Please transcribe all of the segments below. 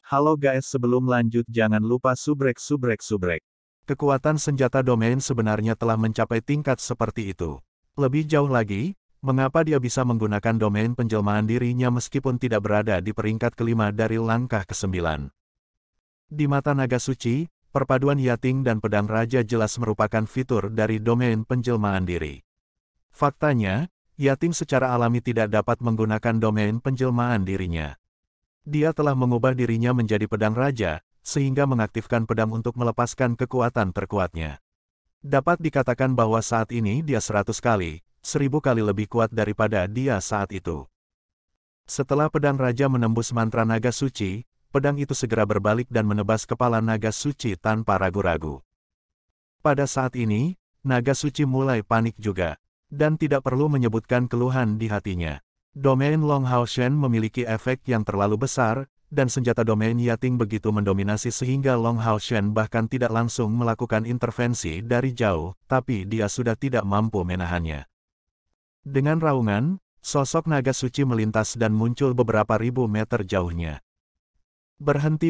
Halo guys, sebelum lanjut jangan lupa subrek. Kekuatan senjata domain sebenarnya telah mencapai tingkat seperti itu. Lebih jauh lagi, mengapa dia bisa menggunakan domain penjelmaan dirinya meskipun tidak berada di peringkat kelima dari langkah ke-9. Di mata naga suci, perpaduan Yating dan pedang raja jelas merupakan fitur dari domain penjelmaan diri. Faktanya, Yating secara alami tidak dapat menggunakan domain penjelmaan dirinya. Dia telah mengubah dirinya menjadi pedang raja, sehingga mengaktifkan pedang untuk melepaskan kekuatan terkuatnya. Dapat dikatakan bahwa saat ini dia 100 kali, 1000 kali lebih kuat daripada dia saat itu. Setelah pedang raja menembus mantra naga suci, pedang itu segera berbalik dan menebas kepala naga suci tanpa ragu-ragu. Pada saat ini, naga suci mulai panik juga, dan tidak perlu menyebutkan keluhan di hatinya. Domain Long Hao Shen memiliki efek yang terlalu besar, dan senjata domain Yating begitu mendominasi sehingga Long Hao Shen bahkan tidak langsung melakukan intervensi dari jauh, tapi dia sudah tidak mampu menahannya. Dengan raungan, sosok naga suci melintas dan muncul beberapa ribu meter jauhnya. Berhenti,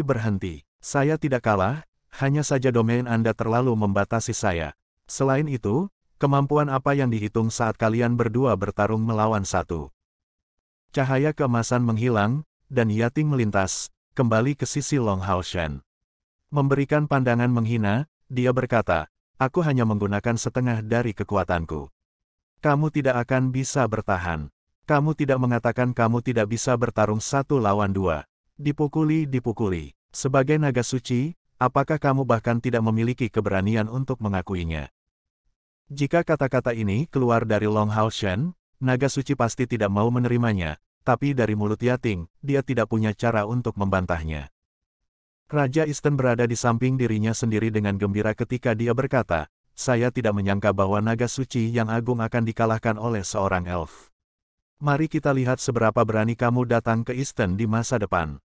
saya tidak kalah, hanya saja domain Anda terlalu membatasi saya. Selain itu, kemampuan apa yang dihitung saat kalian berdua bertarung melawan satu? Cahaya keemasan menghilang, dan Yating melintas, kembali ke sisi Long Hao Shen. Memberikan pandangan menghina, dia berkata, aku hanya menggunakan setengah dari kekuatanku. Kamu tidak akan bisa bertahan. Kamu tidak mengatakan kamu tidak bisa bertarung 1 lawan 2. Dipukuli. Sebagai naga suci, apakah kamu bahkan tidak memiliki keberanian untuk mengakuinya? Jika kata-kata ini keluar dari Long Hao Shen, naga suci pasti tidak mau menerimanya, tapi dari mulut Yating, dia tidak punya cara untuk membantahnya. Raja Easton berada di samping dirinya sendiri dengan gembira ketika dia berkata, saya tidak menyangka bahwa naga suci yang agung akan dikalahkan oleh seorang elf. Mari kita lihat seberapa berani kamu datang ke Easton di masa depan.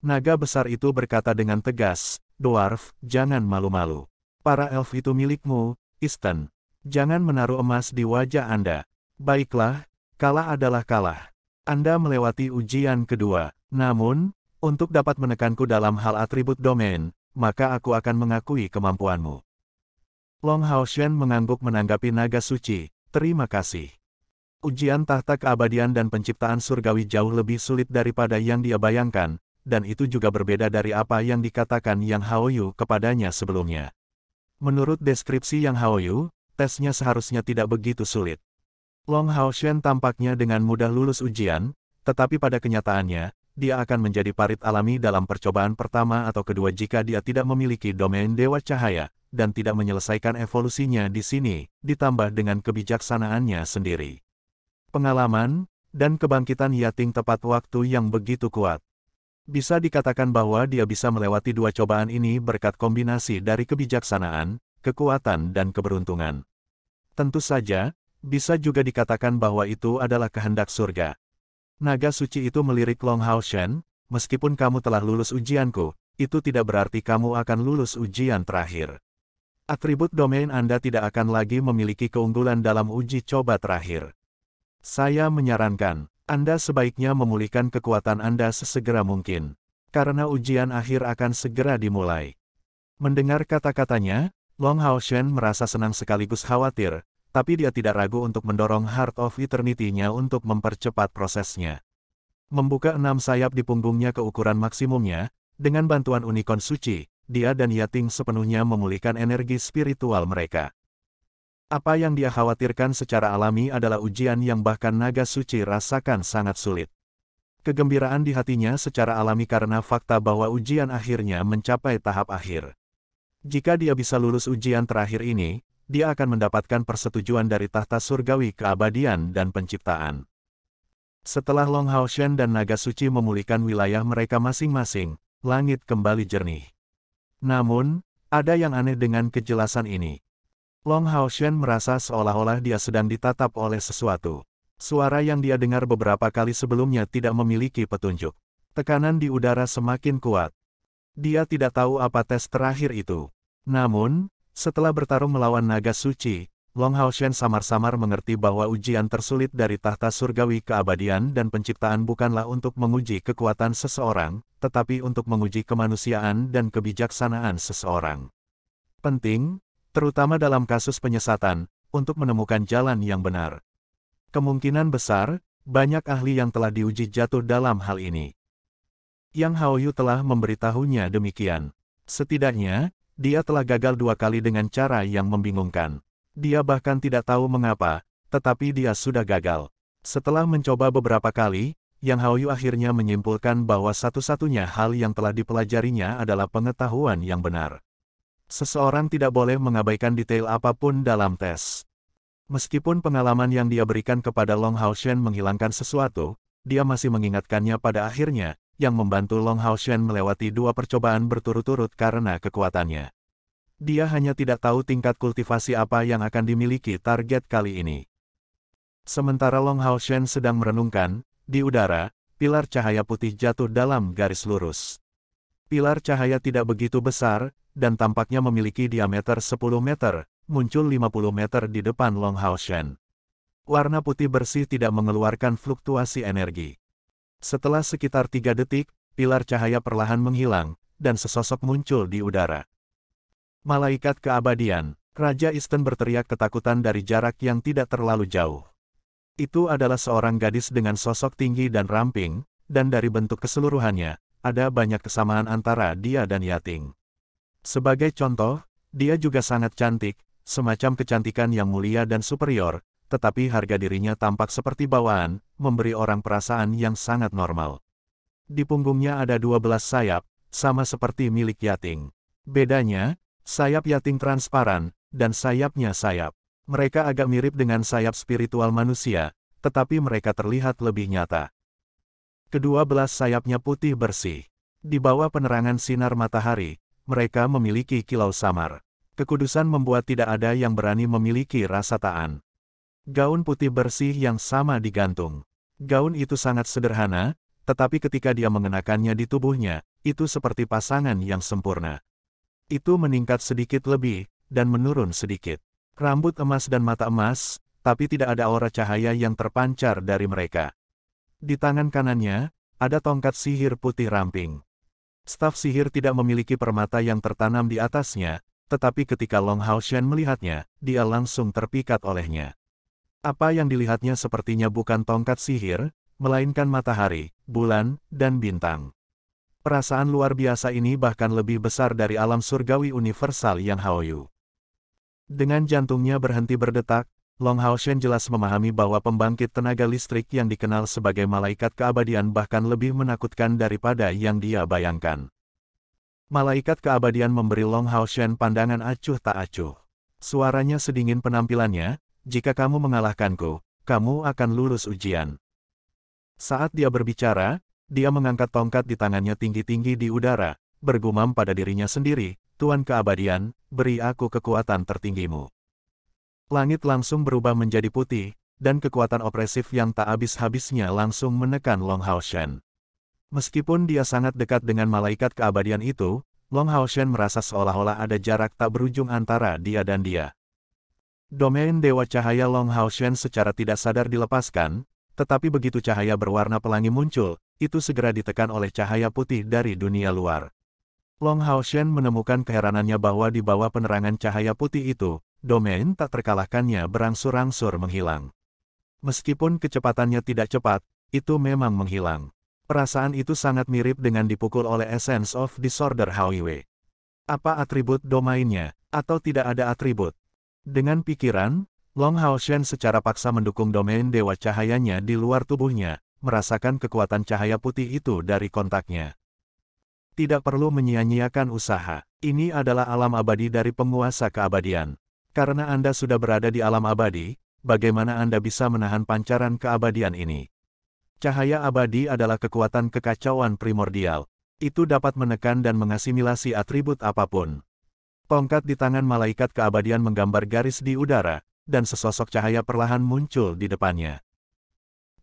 Naga besar itu berkata dengan tegas, Dwarf, jangan malu-malu. Para elf itu milikmu, Easton. Jangan menaruh emas di wajah Anda. Baiklah, kalah adalah kalah. Anda melewati ujian kedua, namun, untuk dapat menekanku dalam hal atribut domain, maka aku akan mengakui kemampuanmu. Long Hao Shen mengangguk menanggapi naga suci, terima kasih. Ujian tahta keabadian dan penciptaan surgawi jauh lebih sulit daripada yang dia bayangkan, dan itu juga berbeda dari apa yang dikatakan Yang Haoyu kepadanya sebelumnya. Menurut deskripsi Yang Haoyu, tesnya seharusnya tidak begitu sulit. Long Hao Shen tampaknya dengan mudah lulus ujian, tetapi pada kenyataannya, dia akan menjadi parit alami dalam percobaan pertama atau kedua jika dia tidak memiliki domain Dewa Cahaya, dan tidak menyelesaikan evolusinya di sini, ditambah dengan kebijaksanaannya sendiri. Pengalaman, dan kebangkitan Yating tepat waktu yang begitu kuat. Bisa dikatakan bahwa dia bisa melewati dua cobaan ini berkat kombinasi dari kebijaksanaan, kekuatan dan keberuntungan. Tentu saja, bisa juga dikatakan bahwa itu adalah kehendak surga. Naga suci itu melirik Long Hao Shen, meskipun kamu telah lulus ujianku, itu tidak berarti kamu akan lulus ujian terakhir. Atribut domain Anda tidak akan lagi memiliki keunggulan dalam uji coba terakhir. Saya menyarankan, Anda sebaiknya memulihkan kekuatan Anda sesegera mungkin, karena ujian akhir akan segera dimulai. Mendengar kata-katanya, Long Hao Shen merasa senang sekaligus khawatir, tapi dia tidak ragu untuk mendorong Heart of Eternity-nya untuk mempercepat prosesnya. Membuka 6 sayap di punggungnya ke ukuran maksimumnya, dengan bantuan unicorn suci, dia dan Yating sepenuhnya memulihkan energi spiritual mereka. Apa yang dia khawatirkan secara alami adalah ujian yang bahkan naga suci rasakan sangat sulit. Kegembiraan di hatinya secara alami karena fakta bahwa ujian akhirnya mencapai tahap akhir. Jika dia bisa lulus ujian terakhir ini, dia akan mendapatkan persetujuan dari tahta surgawi keabadian dan penciptaan. Setelah Long Hao Shen dan naga suci memulihkan wilayah mereka masing-masing, langit kembali jernih. Namun, ada yang aneh dengan kejelasan ini. Long Hao Shen merasa seolah-olah dia sedang ditatap oleh sesuatu. Suara yang dia dengar beberapa kali sebelumnya tidak memiliki petunjuk. Tekanan di udara semakin kuat. Dia tidak tahu apa tes terakhir itu. Namun, setelah bertarung melawan naga suci, Long Haoshen samar-samar mengerti bahwa ujian tersulit dari tahta surgawi keabadian dan penciptaan bukanlah untuk menguji kekuatan seseorang, tetapi untuk menguji kemanusiaan dan kebijaksanaan seseorang. Penting, terutama dalam kasus penyesatan, untuk menemukan jalan yang benar. Kemungkinan besar, banyak ahli yang telah diuji jatuh dalam hal ini. Yang Haoyu telah memberitahunya demikian. Setidaknya, dia telah gagal 2 kali dengan cara yang membingungkan. Dia bahkan tidak tahu mengapa, tetapi dia sudah gagal. Setelah mencoba beberapa kali, Yang Haoyu akhirnya menyimpulkan bahwa satu-satunya hal yang telah dipelajarinya adalah pengetahuan yang benar. Seseorang tidak boleh mengabaikan detail apapun dalam tes. Meskipun pengalaman yang dia berikan kepada Long Haoshen menghilangkan sesuatu, dia masih mengingatkannya pada akhirnya, yang membantu Long Haoshen melewati 2 percobaan berturut-turut karena kekuatannya. Dia hanya tidak tahu tingkat kultivasi apa yang akan dimiliki target kali ini. Sementara Long Haoshen sedang merenungkan, di udara, pilar cahaya putih jatuh dalam garis lurus. Pilar cahaya tidak begitu besar, dan tampaknya memiliki diameter 10 meter, muncul 50 meter di depan Long Haoshen. Warna putih bersih tidak mengeluarkan fluktuasi energi. Setelah sekitar 3 detik, pilar cahaya perlahan menghilang, dan sesosok muncul di udara. Malaikat keabadian, Raja Easton berteriak ketakutan dari jarak yang tidak terlalu jauh. Itu adalah seorang gadis dengan sosok tinggi dan ramping, dan dari bentuk keseluruhannya, ada banyak kesamaan antara dia dan Yating. Sebagai contoh, dia juga sangat cantik, semacam kecantikan yang mulia dan superior, tetapi harga dirinya tampak seperti bawaan, memberi orang perasaan yang sangat normal. Di punggungnya ada 12 sayap, sama seperti milik Yating. Bedanya, sayap Yating transparan, dan sayapnya sayap. Mereka agak mirip dengan sayap spiritual manusia, tetapi mereka terlihat lebih nyata. Kedua belas sayapnya putih bersih. Di bawah penerangan sinar matahari, mereka memiliki kilau samar. Kekudusan membuat tidak ada yang berani memiliki rasa ta'an. Gaun putih bersih yang sama digantung. Gaun itu sangat sederhana, tetapi ketika dia mengenakannya di tubuhnya, itu seperti pasangan yang sempurna. Itu meningkat sedikit lebih, dan menurun sedikit. Rambut emas dan mata emas, tapi tidak ada aura cahaya yang terpancar dari mereka. Di tangan kanannya, ada tongkat sihir putih ramping. Staf sihir tidak memiliki permata yang tertanam di atasnya, tetapi ketika Long Haoshen melihatnya, dia langsung terpikat olehnya. Apa yang dilihatnya sepertinya bukan tongkat sihir, melainkan matahari, bulan, dan bintang. Perasaan luar biasa ini bahkan lebih besar dari alam surgawi universal Yang Haoyu. Dengan jantungnya berhenti berdetak, Long Haoshen jelas memahami bahwa pembangkit tenaga listrik yang dikenal sebagai malaikat keabadian bahkan lebih menakutkan daripada yang dia bayangkan. Malaikat keabadian memberi Long Haoshen pandangan acuh tak acuh. Suaranya sedingin penampilannya, "Jika kamu mengalahkanku, kamu akan lulus ujian." Saat dia berbicara, dia mengangkat tongkat di tangannya tinggi-tinggi di udara, bergumam pada dirinya sendiri, "Tuan keabadian, beri aku kekuatan tertinggimu." Langit langsung berubah menjadi putih, dan kekuatan opresif yang tak habis-habisnya langsung menekan Long Haoshen. Meskipun dia sangat dekat dengan malaikat keabadian itu, Long Haoshen merasa seolah-olah ada jarak tak berujung antara dia dan dia. Domain Dewa Cahaya Long Haoshen secara tidak sadar dilepaskan, tetapi begitu cahaya berwarna pelangi muncul, itu segera ditekan oleh cahaya putih dari dunia luar. Long Haoshen menemukan keheranannya bahwa di bawah penerangan cahaya putih itu, domain tak terkalahkannya berangsur-angsur menghilang. Meskipun kecepatannya tidak cepat, itu memang menghilang. Perasaan itu sangat mirip dengan dipukul oleh Essence of Disorder Haoyu. Apa atribut domainnya, atau tidak ada atribut? Dengan pikiran, Long Haoshen secara paksa mendukung domain dewa cahayanya di luar tubuhnya, merasakan kekuatan cahaya putih itu dari kontaknya. Tidak perlu menyia-nyiakan usaha. Ini adalah alam abadi dari penguasa keabadian. Karena Anda sudah berada di alam abadi, bagaimana Anda bisa menahan pancaran keabadian ini? Cahaya abadi adalah kekuatan kekacauan primordial. Itu dapat menekan dan mengasimilasi atribut apapun. Tongkat di tangan malaikat keabadian menggambar garis di udara, dan sesosok cahaya perlahan muncul di depannya.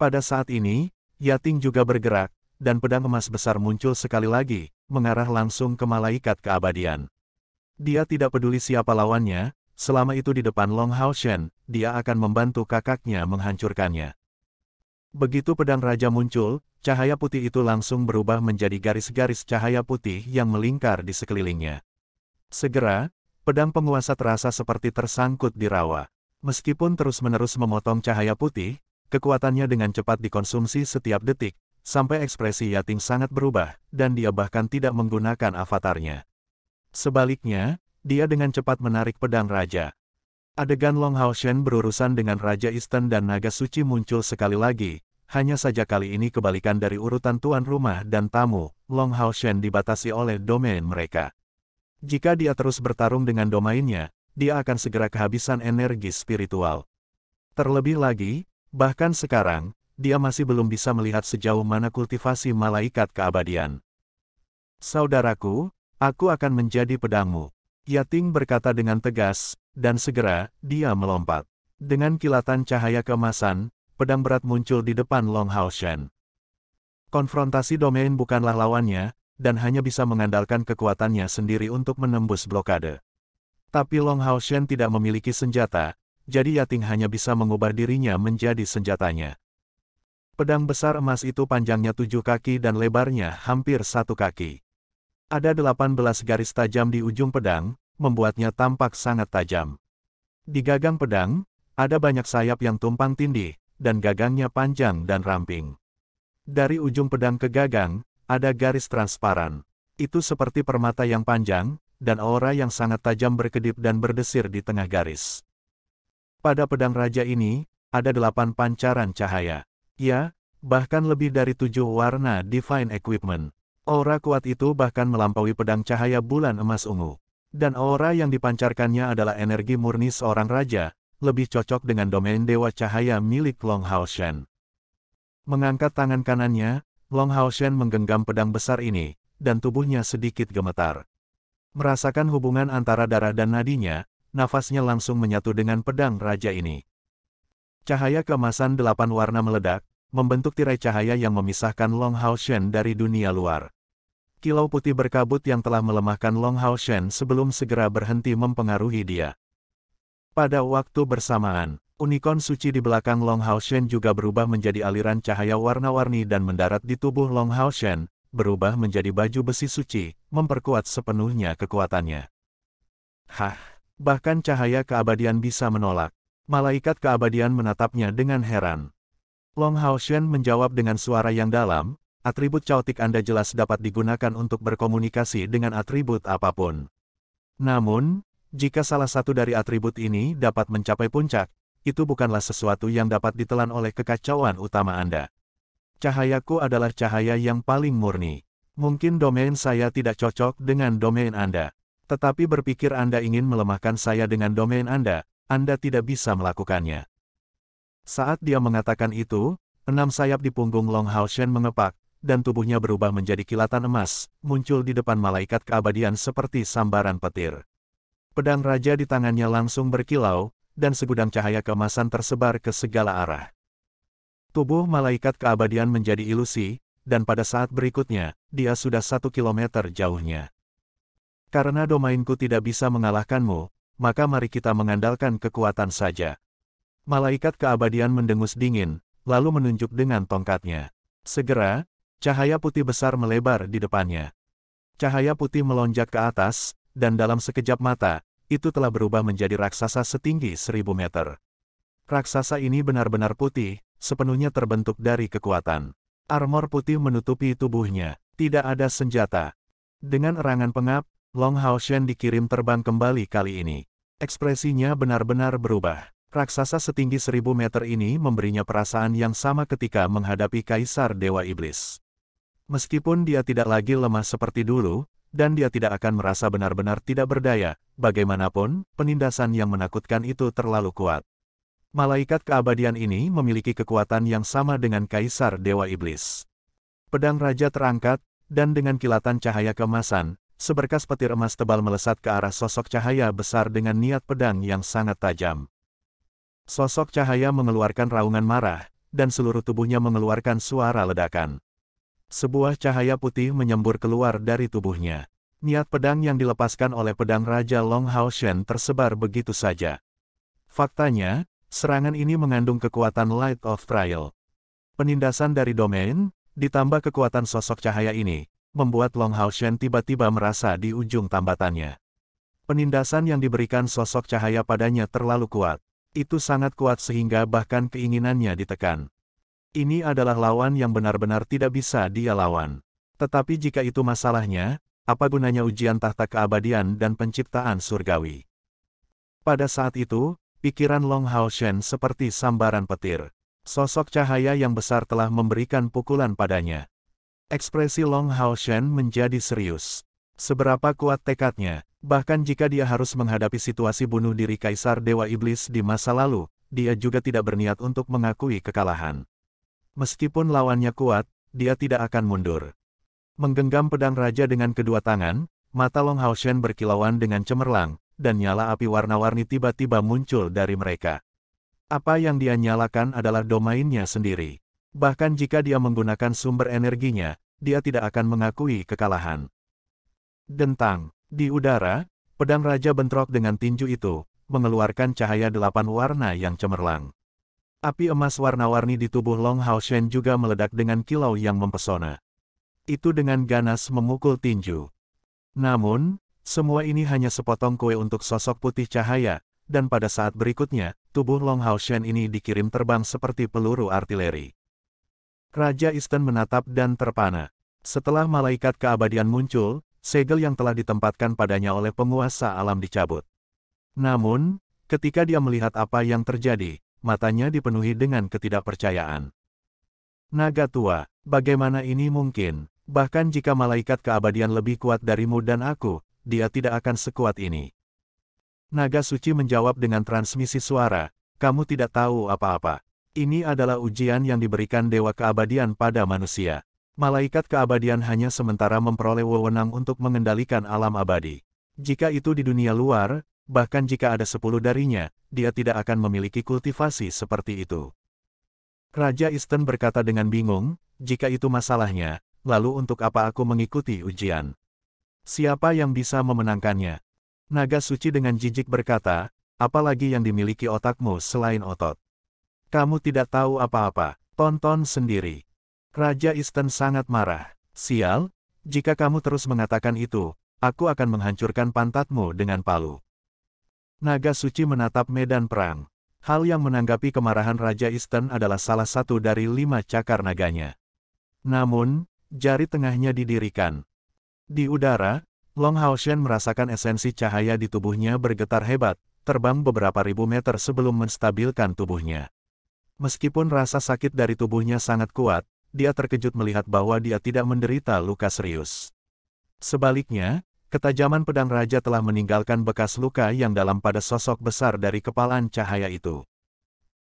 Pada saat ini, Yating juga bergerak, dan pedang emas besar muncul sekali lagi, mengarah langsung ke malaikat keabadian. Dia tidak peduli siapa lawannya, selama itu di depan Long Hao Shen, dia akan membantu kakaknya menghancurkannya. Begitu pedang raja muncul, cahaya putih itu langsung berubah menjadi garis-garis cahaya putih yang melingkar di sekelilingnya. Segera, pedang penguasa terasa seperti tersangkut di rawa. Meskipun terus-menerus memotong cahaya putih, kekuatannya dengan cepat dikonsumsi setiap detik, sampai ekspresi Yating sangat berubah, dan dia bahkan tidak menggunakan avatarnya. Sebaliknya, dia dengan cepat menarik pedang raja. Adegan Long Hao Shen berurusan dengan Raja Eastern dan Naga Suci muncul sekali lagi, hanya saja kali ini kebalikan dari urutan tuan rumah dan tamu, Long Hao Shen dibatasi oleh domain mereka. Jika dia terus bertarung dengan domainnya, dia akan segera kehabisan energi spiritual. Terlebih lagi, bahkan sekarang, dia masih belum bisa melihat sejauh mana kultivasi malaikat keabadian. Saudaraku, aku akan menjadi pedangmu. Yating berkata dengan tegas, dan segera, dia melompat. Dengan kilatan cahaya keemasan, pedang berat muncul di depan Long Hao Shen. Konfrontasi domain bukanlah lawannya, dan hanya bisa mengandalkan kekuatannya sendiri untuk menembus blokade. Tapi Long Hao Shen tidak memiliki senjata, jadi Yating hanya bisa mengubah dirinya menjadi senjatanya. Pedang besar emas itu panjangnya 7 kaki dan lebarnya hampir 1 kaki. Ada 18 garis tajam di ujung pedang, membuatnya tampak sangat tajam. Di gagang pedang, ada banyak sayap yang tumpang tindih, dan gagangnya panjang dan ramping. Dari ujung pedang ke gagang, ada garis transparan. Itu seperti permata yang panjang, dan aura yang sangat tajam berkedip dan berdesir di tengah garis. Pada pedang raja ini, ada 8 pancaran cahaya. Ya, bahkan lebih dari 7 warna Divine Equipment. Aura kuat itu bahkan melampaui pedang cahaya bulan emas ungu. Dan aura yang dipancarkannya adalah energi murni seorang raja, lebih cocok dengan domain dewa cahaya milik Long Hao Shen. Mengangkat tangan kanannya, Long Hao Shen menggenggam pedang besar ini, dan tubuhnya sedikit gemetar. Merasakan hubungan antara darah dan nadinya, nafasnya langsung menyatu dengan pedang raja ini. Cahaya keemasan 8 warna meledak, membentuk tirai cahaya yang memisahkan Long Hao Shen dari dunia luar. Kilau putih berkabut yang telah melemahkan Long Hao Shen sebelum segera berhenti mempengaruhi dia. Pada waktu bersamaan, unikorn suci di belakang Long Hao Shen juga berubah menjadi aliran cahaya warna-warni dan mendarat di tubuh Long Hao Shen, berubah menjadi baju besi suci, memperkuat sepenuhnya kekuatannya. Hah, bahkan cahaya keabadian bisa menolak. Malaikat keabadian menatapnya dengan heran. Long Hao Shen menjawab dengan suara yang dalam, atribut caotik Anda jelas dapat digunakan untuk berkomunikasi dengan atribut apapun. Namun, jika salah satu dari atribut ini dapat mencapai puncak, itu bukanlah sesuatu yang dapat ditelan oleh kekacauan utama Anda. Cahayaku adalah cahaya yang paling murni. Mungkin domain saya tidak cocok dengan domain Anda. Tetapi berpikir Anda ingin melemahkan saya dengan domain Anda tidak bisa melakukannya. Saat dia mengatakan itu, 6 sayap di punggung Long Hao Shen mengepak, dan tubuhnya berubah menjadi kilatan emas, muncul di depan malaikat keabadian seperti sambaran petir. Pedang raja di tangannya langsung berkilau, dan segudang cahaya keemasan tersebar ke segala arah. Tubuh malaikat keabadian menjadi ilusi, dan pada saat berikutnya, dia sudah 1 kilometer jauhnya. Karena domainku tidak bisa mengalahkanmu, maka mari kita mengandalkan kekuatan saja. Malaikat keabadian mendengus dingin, lalu menunjuk dengan tongkatnya. Segera, cahaya putih besar melebar di depannya. Cahaya putih melonjak ke atas, dan dalam sekejap mata, itu telah berubah menjadi raksasa setinggi 1000 meter. Raksasa ini benar-benar putih, sepenuhnya terbentuk dari kekuatan. Armor putih menutupi tubuhnya, tidak ada senjata. Dengan erangan pengap, Long Hao Shen dikirim terbang kembali kali ini. Ekspresinya benar-benar berubah. Raksasa setinggi 1000 meter ini memberinya perasaan yang sama ketika menghadapi Kaisar Dewa Iblis. Meskipun dia tidak lagi lemah seperti dulu, dan dia tidak akan merasa benar-benar tidak berdaya, bagaimanapun, penindasan yang menakutkan itu terlalu kuat. Malaikat keabadian ini memiliki kekuatan yang sama dengan Kaisar Dewa Iblis. Pedang raja terangkat, dan dengan kilatan cahaya keemasan, seberkas petir emas tebal melesat ke arah sosok cahaya besar dengan niat pedang yang sangat tajam. Sosok cahaya mengeluarkan raungan marah, dan seluruh tubuhnya mengeluarkan suara ledakan. Sebuah cahaya putih menyembur keluar dari tubuhnya. Niat pedang yang dilepaskan oleh pedang Raja Long Hao Shen tersebar begitu saja. Faktanya, serangan ini mengandung kekuatan Light of Trial. Penindasan dari domain, ditambah kekuatan sosok cahaya ini, membuat Long Hao Shen tiba-tiba merasa di ujung tambatannya. Penindasan yang diberikan sosok cahaya padanya terlalu kuat. Itu sangat kuat sehingga bahkan keinginannya ditekan. Ini adalah lawan yang benar-benar tidak bisa dia lawan. Tetapi jika itu masalahnya, apa gunanya ujian tahta keabadian dan penciptaan surgawi? Pada saat itu, pikiran Long Hao Shen seperti sambaran petir. Sosok cahaya yang besar telah memberikan pukulan padanya. Ekspresi Long Hao Shen menjadi serius. Seberapa kuat tekadnya, bahkan jika dia harus menghadapi situasi bunuh diri Kaisar Dewa Iblis di masa lalu, dia juga tidak berniat untuk mengakui kekalahan. Meskipun lawannya kuat, dia tidak akan mundur. Menggenggam pedang raja dengan kedua tangan, mata Long Hao Shen berkilauan dengan cemerlang, dan nyala api warna-warni tiba-tiba muncul dari mereka. Apa yang dia nyalakan adalah domainnya sendiri. Bahkan jika dia menggunakan sumber energinya, dia tidak akan mengakui kekalahan. Dentang, di udara, pedang raja bentrok dengan tinju itu, mengeluarkan cahaya 8 warna yang cemerlang. Api emas warna-warni di tubuh Long Hao Shen juga meledak dengan kilau yang mempesona. Itu dengan ganas memukul tinju. Namun, semua ini hanya sepotong kue untuk sosok putih cahaya, dan pada saat berikutnya, tubuh Long Hao Shen ini dikirim terbang seperti peluru artileri. Raja Eastern menatap dan terpana. Setelah malaikat keabadian muncul, segel yang telah ditempatkan padanya oleh penguasa alam dicabut. Namun, ketika dia melihat apa yang terjadi, matanya dipenuhi dengan ketidakpercayaan. Naga tua, bagaimana ini mungkin? Bahkan jika malaikat keabadian lebih kuat darimu dan aku, dia tidak akan sekuat ini. Naga suci menjawab dengan transmisi suara, kamu tidak tahu apa-apa. Ini adalah ujian yang diberikan dewa keabadian pada manusia. Malaikat keabadian hanya sementara memperoleh wewenang untuk mengendalikan alam abadi. Jika itu di dunia luar, bahkan jika ada 10 darinya, dia tidak akan memiliki kultivasi seperti itu. Raja Eastern berkata dengan bingung, jika itu masalahnya, lalu untuk apa aku mengikuti ujian? Siapa yang bisa memenangkannya? Naga suci dengan jijik berkata, apalagi yang dimiliki otakmu selain otot? Kamu tidak tahu apa-apa, tonton sendiri. Raja Eastern sangat marah. Sial, jika kamu terus mengatakan itu, aku akan menghancurkan pantatmu dengan palu. Naga suci menatap medan perang. Hal yang menanggapi kemarahan Raja Eastern adalah salah satu dari 5 cakar naganya. Namun, jari tengahnya didirikan. Di udara, Long Hao Shen merasakan esensi cahaya di tubuhnya bergetar hebat, terbang beberapa ribu meter sebelum menstabilkan tubuhnya. Meskipun rasa sakit dari tubuhnya sangat kuat, dia terkejut melihat bahwa dia tidak menderita luka serius. Sebaliknya, ketajaman pedang raja telah meninggalkan bekas luka yang dalam pada sosok besar dari kepalan cahaya itu.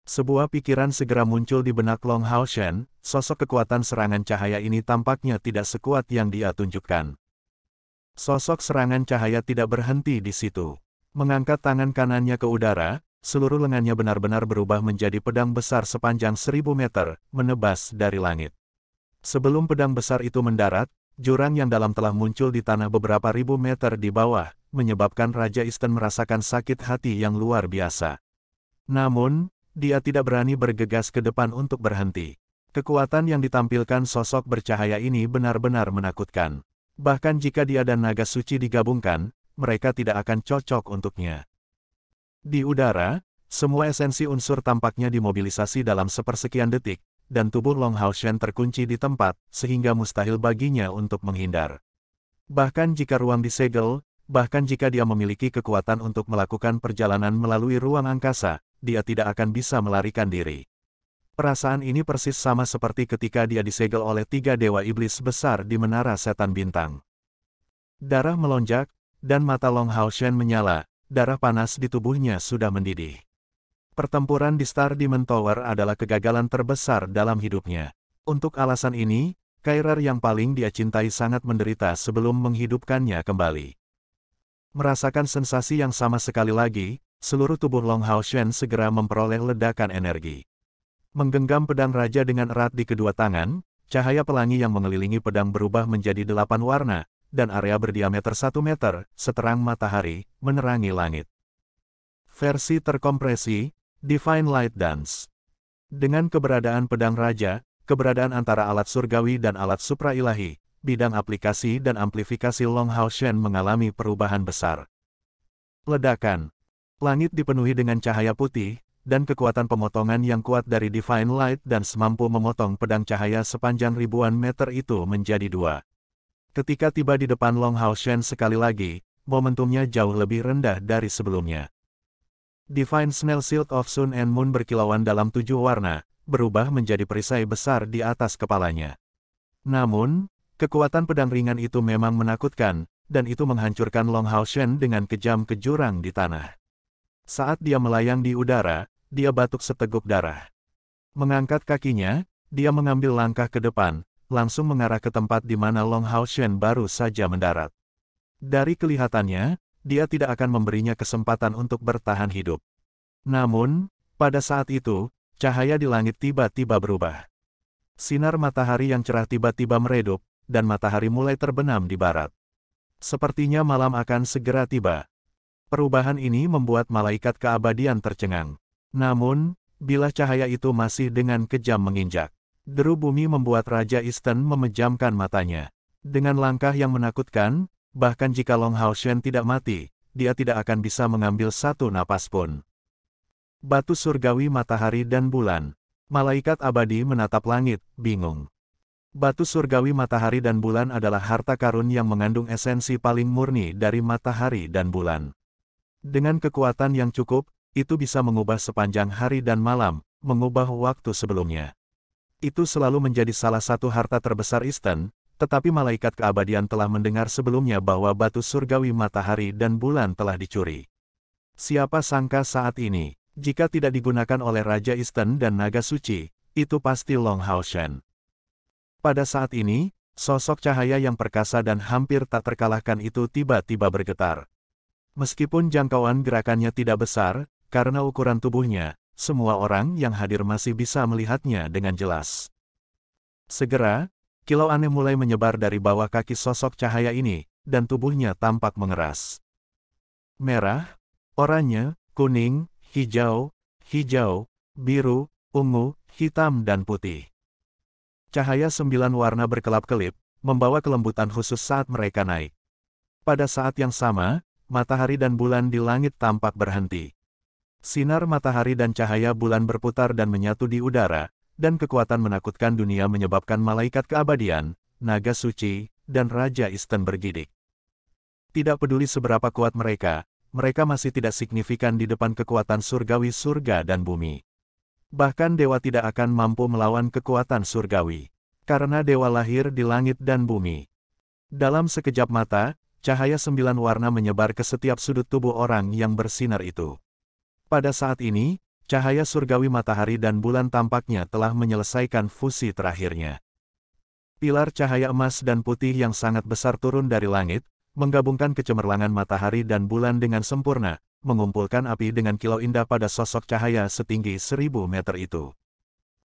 Sebuah pikiran segera muncul di benak Long Hao Shen, sosok kekuatan serangan cahaya ini tampaknya tidak sekuat yang dia tunjukkan. Sosok serangan cahaya tidak berhenti di situ. Mengangkat tangan kanannya ke udara, seluruh lengannya benar-benar berubah menjadi pedang besar sepanjang 1000 meter, menebas dari langit. Sebelum pedang besar itu mendarat, jurang yang dalam telah muncul di tanah beberapa ribu meter di bawah, menyebabkan Raja Eastern merasakan sakit hati yang luar biasa. Namun, dia tidak berani bergegas ke depan untuk berhenti. Kekuatan yang ditampilkan sosok bercahaya ini benar-benar menakutkan. Bahkan jika dia dan naga suci digabungkan, mereka tidak akan cocok untuknya. Di udara, semua esensi unsur tampaknya dimobilisasi dalam sepersekian detik, dan tubuh Long Hao Shen terkunci di tempat, sehingga mustahil baginya untuk menghindar. Bahkan jika ruang disegel, bahkan jika dia memiliki kekuatan untuk melakukan perjalanan melalui ruang angkasa, dia tidak akan bisa melarikan diri. Perasaan ini persis sama seperti ketika dia disegel oleh 3 dewa iblis besar di menara setan bintang. Darah melonjak, dan mata Long Hao Shen menyala. Darah panas di tubuhnya sudah mendidih. Pertempuran di Star Demon Tower adalah kegagalan terbesar dalam hidupnya. Untuk alasan ini, Kairer yang paling dia cintai sangat menderita sebelum menghidupkannya kembali. Merasakan sensasi yang sama sekali lagi, seluruh tubuh Long Hao Shen segera memperoleh ledakan energi. Menggenggam pedang raja dengan erat di kedua tangan, cahaya pelangi yang mengelilingi pedang berubah menjadi 8 warna, dan area berdiameter 1 meter, seterang matahari, menerangi langit. Versi terkompresi, Divine Light Dance. Dengan keberadaan pedang raja, keberadaan antara alat surgawi dan alat supra-ilahi, bidang aplikasi dan amplifikasi Long Hao Shen mengalami perubahan besar. Ledakan. Langit dipenuhi dengan cahaya putih, dan kekuatan pemotongan yang kuat dari Divine Light dan mampu memotong pedang cahaya sepanjang ribuan meter itu menjadi dua. Ketika tiba di depan Long Hao Shen sekali lagi, momentumnya jauh lebih rendah dari sebelumnya. Divine Snail Shield of Sun and Moon berkilauan dalam 7 warna, berubah menjadi perisai besar di atas kepalanya. Namun, kekuatan pedang ringan itu memang menakutkan, dan itu menghancurkan Long Hao Shen dengan kejam ke jurang di tanah. Saat dia melayang di udara, dia batuk seteguk darah. Mengangkat kakinya, dia mengambil langkah ke depan, langsung mengarah ke tempat di mana Long Hao Shen baru saja mendarat. Dari kelihatannya, dia tidak akan memberinya kesempatan untuk bertahan hidup. Namun, pada saat itu, cahaya di langit tiba-tiba berubah. Sinar matahari yang cerah tiba-tiba meredup, dan matahari mulai terbenam di barat. Sepertinya malam akan segera tiba. Perubahan ini membuat malaikat keabadian tercengang. Namun, bila cahaya itu masih dengan kejam menginjak, deru bumi membuat Raja Easton memejamkan matanya. Dengan langkah yang menakutkan, bahkan jika Long Hao Shen tidak mati, dia tidak akan bisa mengambil satu napas pun. Batu surgawi matahari dan bulan. Malaikat abadi menatap langit, bingung. Batu surgawi matahari dan bulan adalah harta karun yang mengandung esensi paling murni dari matahari dan bulan. Dengan kekuatan yang cukup, itu bisa mengubah sepanjang hari dan malam, mengubah waktu sebelumnya. Itu selalu menjadi salah satu harta terbesar Easton, tetapi malaikat keabadian telah mendengar sebelumnya bahwa batu surgawi matahari dan bulan telah dicuri. Siapa sangka saat ini, jika tidak digunakan oleh Raja Easton dan naga suci, itu pasti Long Hao Shen. Pada saat ini, sosok cahaya yang perkasa dan hampir tak terkalahkan itu tiba-tiba bergetar. Meskipun jangkauan gerakannya tidak besar, karena ukuran tubuhnya, semua orang yang hadir masih bisa melihatnya dengan jelas. Segera, kilau aneh mulai menyebar dari bawah kaki sosok cahaya ini, dan tubuhnya tampak mengeras. Merah, oranye, kuning, hijau, biru, ungu, hitam dan putih. Cahaya 9 warna berkelap-kelip, membawa kelembutan khusus saat mereka naik. Pada saat yang sama, matahari dan bulan di langit tampak berhenti. Sinar matahari dan cahaya bulan berputar dan menyatu di udara, dan kekuatan menakutkan dunia menyebabkan malaikat keabadian, naga suci, dan Raja Easton bergidik. Tidak peduli seberapa kuat mereka masih tidak signifikan di depan kekuatan surgawi surga dan bumi. Bahkan dewa tidak akan mampu melawan kekuatan surgawi, karena dewa lahir di langit dan bumi. Dalam sekejap mata, cahaya 9 warna menyebar ke setiap sudut tubuh orang yang bersinar itu. Pada saat ini, cahaya surgawi matahari dan bulan tampaknya telah menyelesaikan fusi terakhirnya. Pilar cahaya emas dan putih yang sangat besar turun dari langit, menggabungkan kecemerlangan matahari dan bulan dengan sempurna, mengumpulkan api dengan kilau indah pada sosok cahaya setinggi 1000 meter itu.